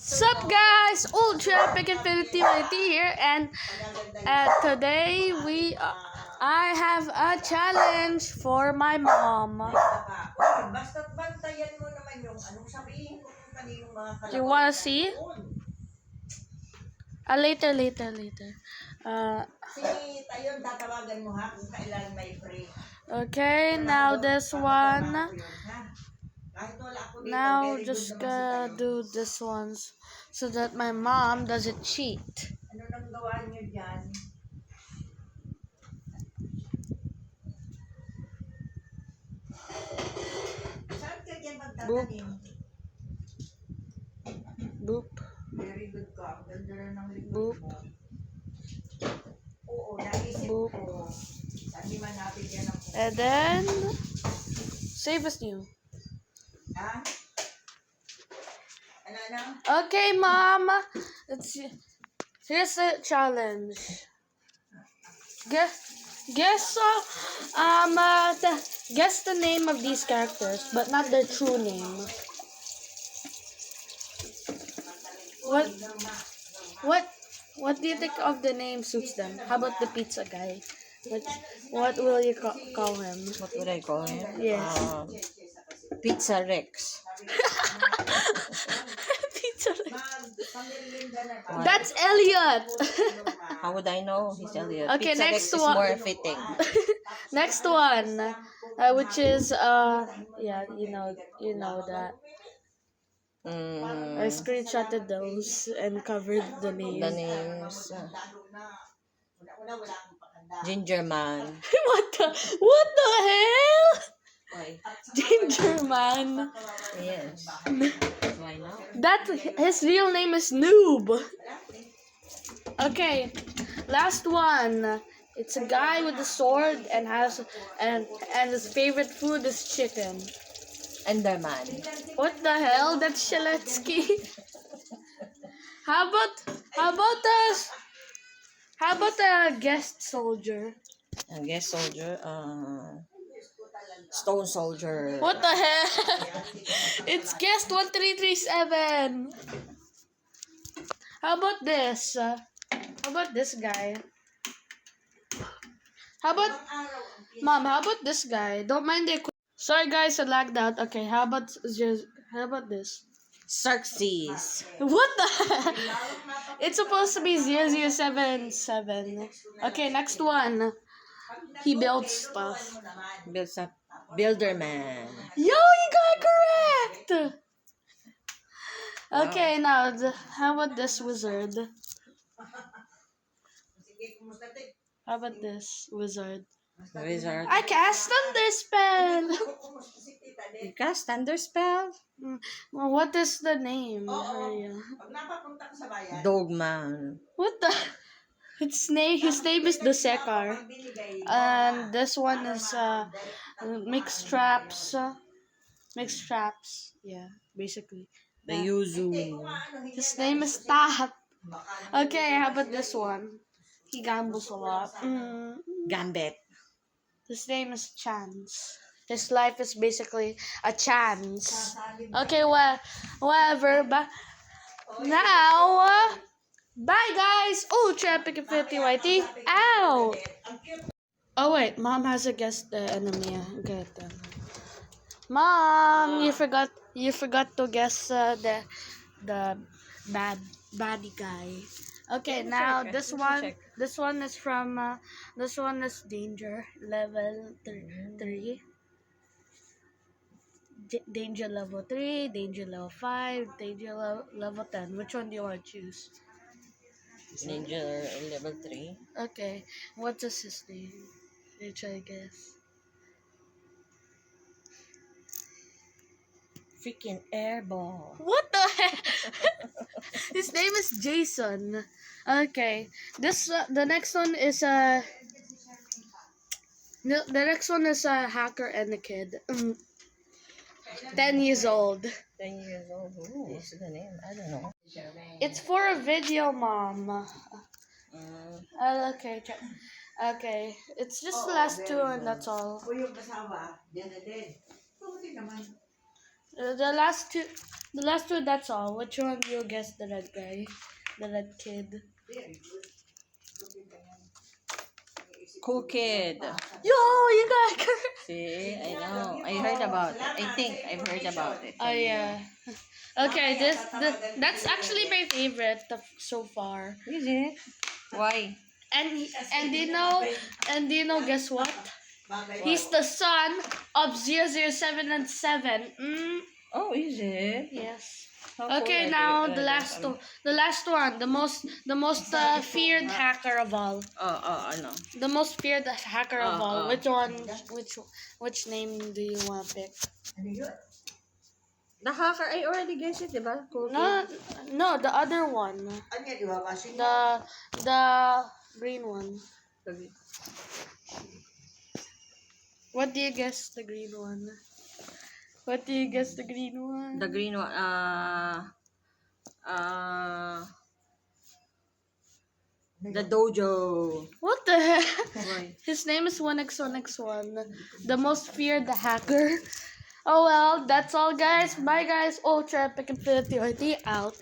Sup guys, Ultra Epic Infinity Mighty here, and today I have a challenge for my mom. Basta't bantayan mo naman yung anong sabihin ko kung kaninong mga Do you wanna see? Later. Si Tayon, tatawagan mo ha kung kailan may break. Okay, now this one. Kahit wala ako dito, Now very good just naman si Tayon. do this ones so that my mom doesn't cheat. Ano nang gawa niyo dyan? Saan ka dyan magtatanim? Boop. Very good ka. Ang ganda rin ng likod Boop. mo. Oo, naisip Boop. ko. Sabi man natin yan ang And then save as new. ha? Ano? Okay, mom. Here's a challenge. Guess the name of these characters, but not their true name. What do you think of the name suits them? How about the pizza guy? What will you call him? What would I call him? Yes. Pizza Rex. Pizza. That's Elliot. How would I know he's Elliot? Okay, Pizza next Rex is one. more fitting. Next one, which is yeah, you know that. I screenshotted those and covered the names. The names. Ginger Man. What the hell? Why? Ginger Man. Yes. Why not? That his real name is Noob. Okay, last one. It's a guy with a sword and his favorite food is chicken. Enderman. What the hell? That's Shaletsky. How about a guest soldier? I guess soldier. Stone Soldier. What the hell? It's guest 1337. How about this? How about this guy? Mom, how about this guy? Don't mind the sorry guys, I lagged out. Okay, how about this? Xerxes. What the heck? It's supposed to be 0077. Okay, next one. He builds stuff. Builds up. Builderman. Yo, you got it correct! Okay, now, how about this wizard? How about this wizard? Wizard. I cast Thunder Spell! You cast Thunder Spell? Well, what is the name? Pag napapunta ka sa bayan, Dogman. What the? His name is the Sekar. And this one is mixed traps. Mixed traps. Yeah, basically. The Yuzu. His name is Tahat. Okay, how about this one? He gambles a lot. Gambit. His name is Chance. His life is basically a chance. Okay, well, whatever. But now, bye guys. Ultra Epic Infinity YT out. Oh wait, mom has a guest enemy. Get them. Mom, you forgot to guess the baddie guy. Okay, now this one is from this one is danger level 3. Danger level 3, danger level 5, danger level 10. Which one do you want to choose? Danger level 3. Okay, what is his name? Let me try to guess. Freaking airball. What the heck? His name is Jason. Okay, the next one is the next one is a hacker and a kid. 10 years old. 10 years old. Ooh, what's the name? I don't know. It's for a video, mom. Okay, check. Okay, it's just the last two and that's all. o yung kasama, din na din. Pwede naman. The last two, that's all. Which one do you guess the red guy? The red kid. Very good. Looking ka yan. Cool kid. Yo, you got it. See, I know. I heard about it. I think I've heard about it. Oh yeah. Okay, that's actually my favorite so far. Is it? Why? And do you know guess what? Bagay. He's the son of 007 and 7. Oh, is it? Yes. How cool Okay, are now they? the last one, the most feared hacker of all. I know. The most feared hacker of all. Oh. Which one? Which name do you want to pick? Ano yun? The hacker, I already guessed it, diba? Cool kid. No, the other one. Ano yan, di ba? Kasi The green one. What do you guess the green one? What do you guess the green one? The green one, the dojo. What the heck? Why? His name is 1x1x1. The most feared hacker. Oh well, that's all guys. Bye guys. Ultra Epic Infinity RT out.